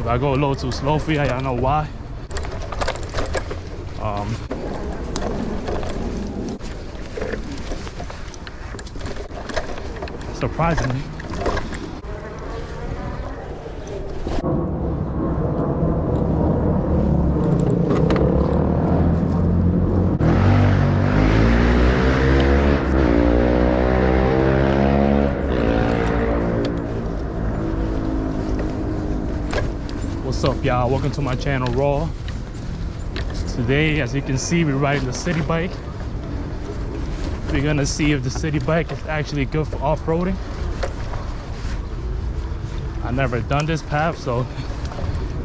If I go a little too slow for y'all, y'all know why. Surprisingly. What's up, y'all? Welcome to my channel, Raw. Today, as you can see, we're riding the Citi Bike. We're gonna see if the Citi Bike is actually good for off-roading. I've never done this path, so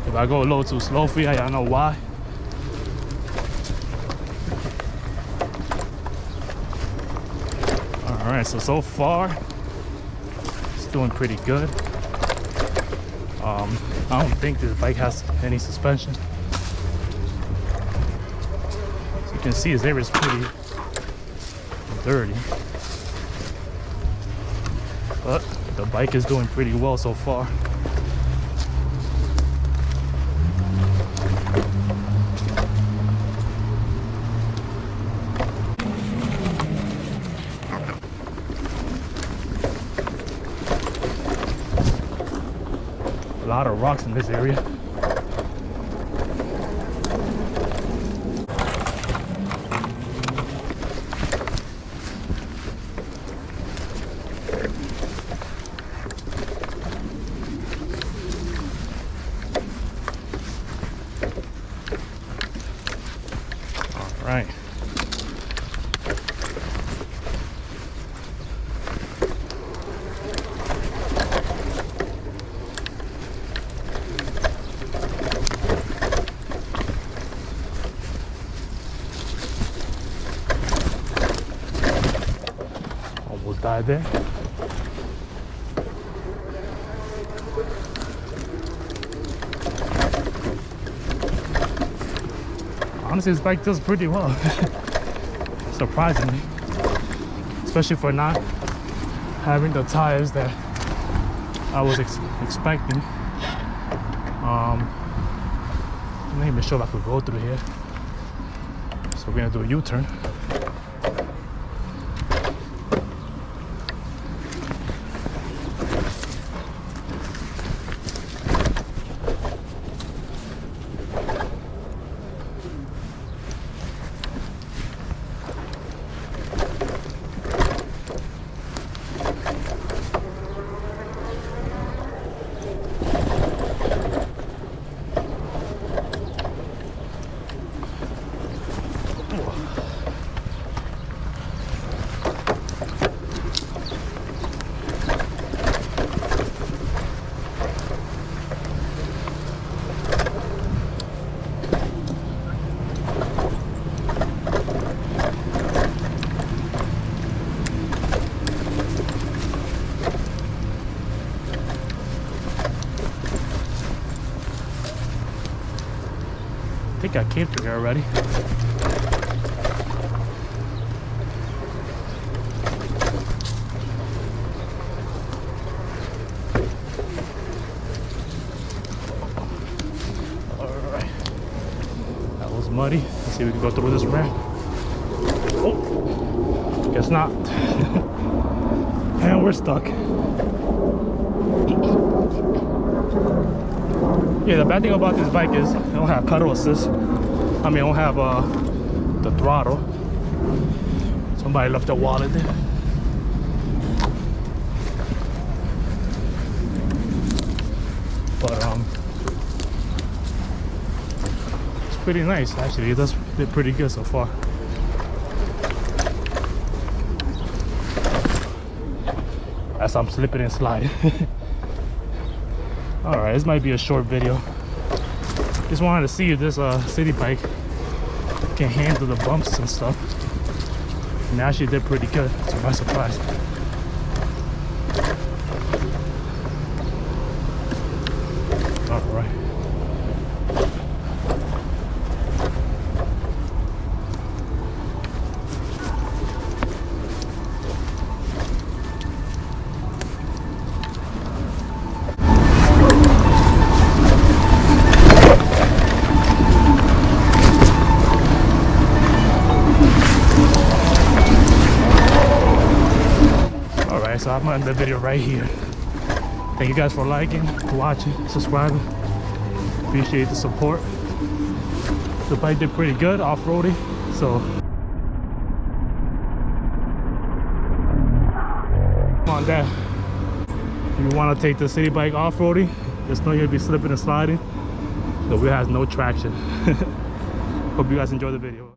if I go a little too slow for y'all know why. Alright, so far, it's doing pretty good. I don't think this bike has any suspension. As you can see, this area is pretty dirty, but the bike is doing pretty well so far. A lot of rocks in this area. All right. Almost died there. Honestly, this bike does pretty well. Surprisingly, especially for not having the tires that I was expecting. I'm not even sure if I could go through here, so we're gonna do a U-turn. I think I came through here already. Alright. That was muddy. Let's see if we can go through this ramp. Oh, guess not. And we're stuck. Yeah, the bad thing about this bike is it don't have pedal assist. I mean, it don't have the throttle. Somebody left their wallet there. But it's pretty nice actually. It does pretty good so far. As I'm slipping and sliding. Alright, this might be a short video. Just wanted to see if this Citi Bike can handle the bumps and stuff. And it actually did pretty good, to my surprise. Alright. Alright, so I'm gonna end the video right here. Thank you guys for liking, watching, subscribing. Appreciate the support. The bike did pretty good off-roading, so on that. If you want to take the Citi Bike off-roading, just know you'll be slipping and sliding. The wheel has no traction. Hope you guys enjoy the video.